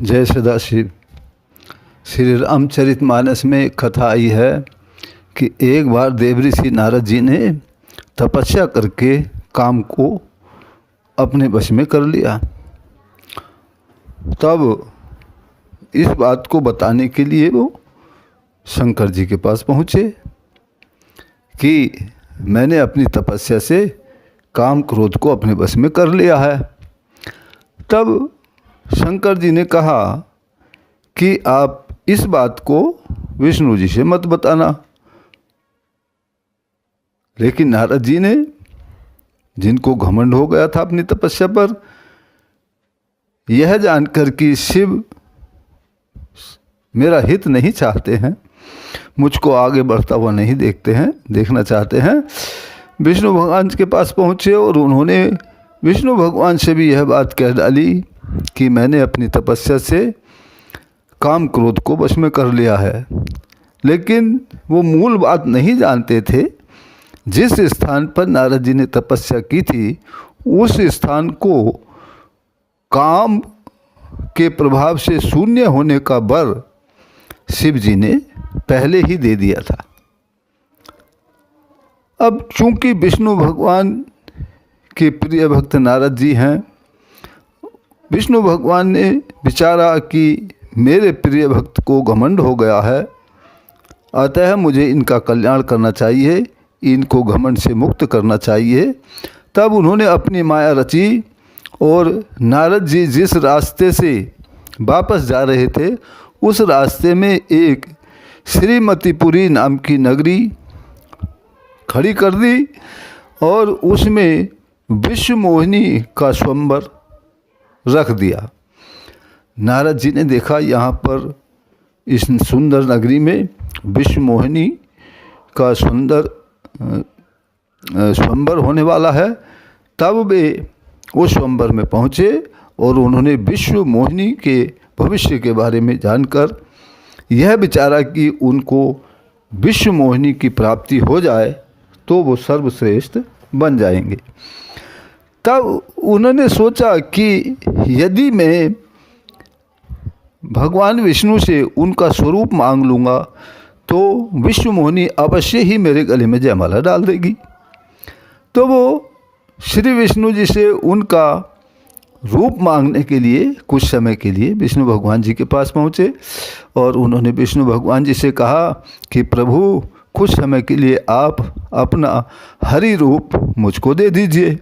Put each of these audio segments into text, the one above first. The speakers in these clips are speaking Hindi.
जय सदाशिव। श्री रामचरितमानस में एक कथा आई है कि एक बार देवऋषि नारद जी ने तपस्या करके काम को अपने वश में कर लिया। तब इस बात को बताने के लिए वो शंकर जी के पास पहुँचे कि मैंने अपनी तपस्या से काम क्रोध को अपने वश में कर लिया है। तब शंकर जी ने कहा कि आप इस बात को विष्णु जी से मत बताना। लेकिन नारद जी ने, जिनको घमंड हो गया था अपनी तपस्या पर, यह जानकर कि शिव मेरा हित नहीं चाहते हैं, मुझको आगे बढ़ता हुआ नहीं देखना चाहते हैं, विष्णु भगवान के पास पहुँचे और उन्होंने विष्णु भगवान से भी यह बात कह डाली कि मैंने अपनी तपस्या से काम क्रोध को वश में कर लिया है। लेकिन वो मूल बात नहीं जानते थे। जिस स्थान पर नारद जी ने तपस्या की थी, उस स्थान को काम के प्रभाव से शून्य होने का वर शिव जी ने पहले ही दे दिया था। अब चूंकि विष्णु भगवान के प्रिय भक्त नारद जी हैं, विष्णु भगवान ने विचारा कि मेरे प्रिय भक्त को घमंड हो गया है, अतः मुझे इनका कल्याण करना चाहिए, इनको घमंड से मुक्त करना चाहिए। तब उन्होंने अपनी माया रची और नारद जी जिस रास्ते से वापस जा रहे थे, उस रास्ते में एक श्रीमतीपुरी नाम की नगरी खड़ी कर दी और उसमें विश्वमोहिनी का स्वयंवर रख दिया। नारद जी ने देखा यहाँ पर इस सुंदर नगरी में विश्वमोहिनी का सुंदर स्वयंवर होने वाला है। तब वे उस स्वयंवर में पहुँचे और उन्होंने विश्वमोहिनी के भविष्य के बारे में जानकर यह विचारा कि उनको विश्वमोहिनी की प्राप्ति हो जाए तो वो सर्वश्रेष्ठ बन जाएंगे। तब उन्होंने सोचा कि यदि मैं भगवान विष्णु से उनका स्वरूप मांग लूँगा तो विश्वमोहिनी अवश्य ही मेरे गले में जयमाला डाल देगी। तो वो श्री विष्णु जी से उनका रूप मांगने के लिए कुछ समय के लिए विष्णु भगवान जी के पास पहुँचे और उन्होंने विष्णु भगवान जी से कहा कि प्रभु, कुछ समय के लिए आप अपना हरि रूप मुझको दे दीजिए।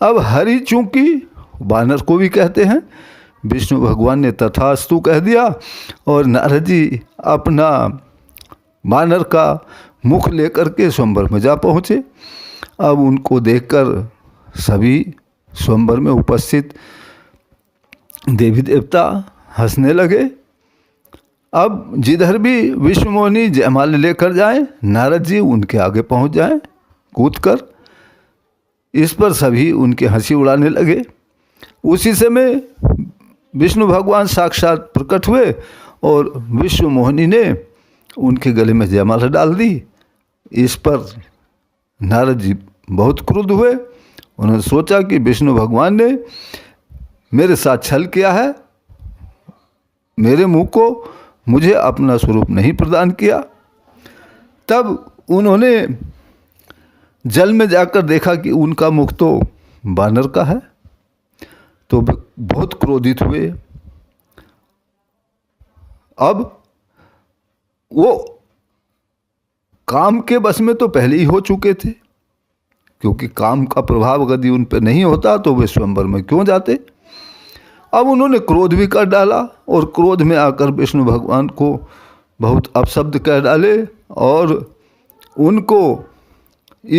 अब हरि चूँकि वानर को भी कहते हैं, विष्णु भगवान ने तथास्तु कह दिया और नारद जी अपना वानर का मुख लेकर के स्वयंवर में जा पहुँचे। अब उनको देखकर सभी स्वयंवर में उपस्थित देवी देवता हंसने लगे। अब जिधर भी विश्वमोहिनी जयमाला लेकर जाएं, नारद जी उनके आगे पहुंच जाएं कूदकर। इस पर सभी उनके हंसी उड़ाने लगे। उसी समय विष्णु भगवान साक्षात प्रकट हुए और विश्वमोहिनी ने उनके गले में जयमाला डाल दी। इस पर नारद जी बहुत क्रुद्ध हुए। उन्होंने सोचा कि विष्णु भगवान ने मेरे साथ छल किया है, मेरे मुंह को मुझे अपना स्वरूप नहीं प्रदान किया। तब उन्होंने जल में जाकर देखा कि उनका मुख तो वानर का है, तो बहुत क्रोधित हुए। अब वो काम के बस में तो पहले ही हो चुके थे, क्योंकि काम का प्रभाव यदि उन पर नहीं होता तो वे स्वयंवर में क्यों जाते। अब उन्होंने क्रोध भी कर डाला और क्रोध में आकर विष्णु भगवान को बहुत अपशब्द कह डाले और उनको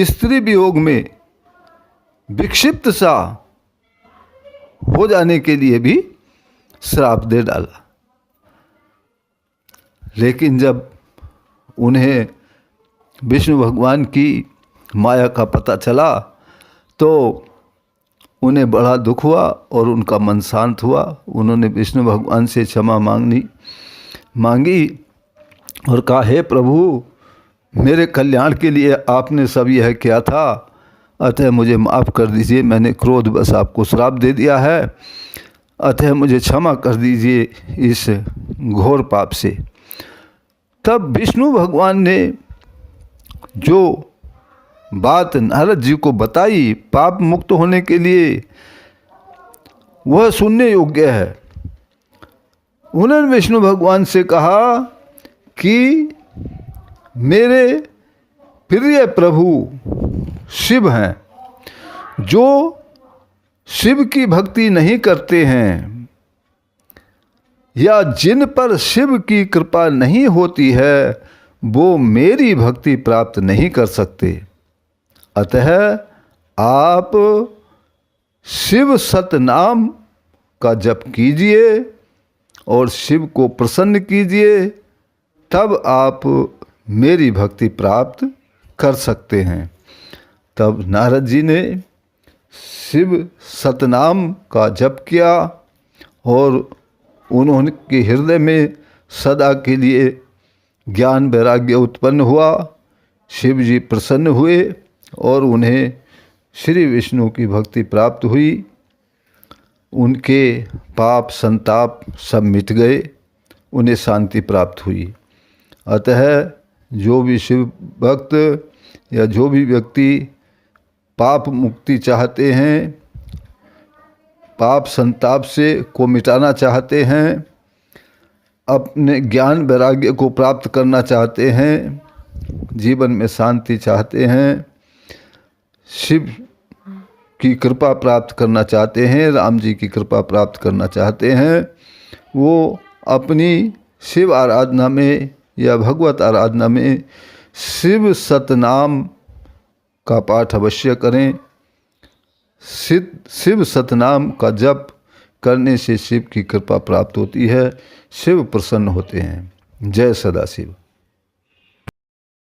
स्त्री वियोग में विक्षिप्त सा हो जाने के लिए भी श्राप दे डाला। लेकिन जब उन्हें विष्णु भगवान की माया का पता चला तो उन्हें बड़ा दुख हुआ और उनका मन शांत हुआ। उन्होंने विष्णु भगवान से क्षमा मांगी और कहा, हे प्रभु, मेरे कल्याण के लिए आपने सब यह किया था, अतः मुझे माफ़ कर दीजिए, मैंने क्रोधवश आपको श्राप दे दिया है। अतः मुझे क्षमा कर दीजिए इस घोर पाप से। तब विष्णु भगवान ने जो बात नारद जी को बताई पाप मुक्त होने के लिए, वह सुनने योग्य है। उन्होंने विष्णु भगवान से कहा कि मेरे प्रिय प्रभु शिव हैं, जो शिव की भक्ति नहीं करते हैं या जिन पर शिव की कृपा नहीं होती है, वो मेरी भक्ति प्राप्त नहीं कर सकते। अतः आप शिव सतनाम का जप कीजिए और शिव को प्रसन्न कीजिए, तब आप मेरी भक्ति प्राप्त कर सकते हैं। तब नारद जी ने शिव सतनाम का जप किया और उन्होंने हृदय में सदा के लिए ज्ञान वैराग्य उत्पन्न हुआ। शिव जी प्रसन्न हुए और उन्हें श्री विष्णु की भक्ति प्राप्त हुई। उनके पाप संताप सब मिट गए, उन्हें शांति प्राप्त हुई। अतः जो भी शिव भक्त या जो भी व्यक्ति पाप मुक्ति चाहते हैं, पाप संताप से को मिटाना चाहते हैं, अपने ज्ञान वैराग्य को प्राप्त करना चाहते हैं, जीवन में शांति चाहते हैं, शिव की कृपा प्राप्त करना चाहते हैं, राम जी की कृपा प्राप्त करना चाहते हैं, वो अपनी शिव आराधना में या भगवत आराधना में शिव सतनाम का पाठ अवश्य करें। शिव सतनाम का जप करने से शिव की कृपा प्राप्त होती है, शिव प्रसन्न होते हैं। जय सदाशिव।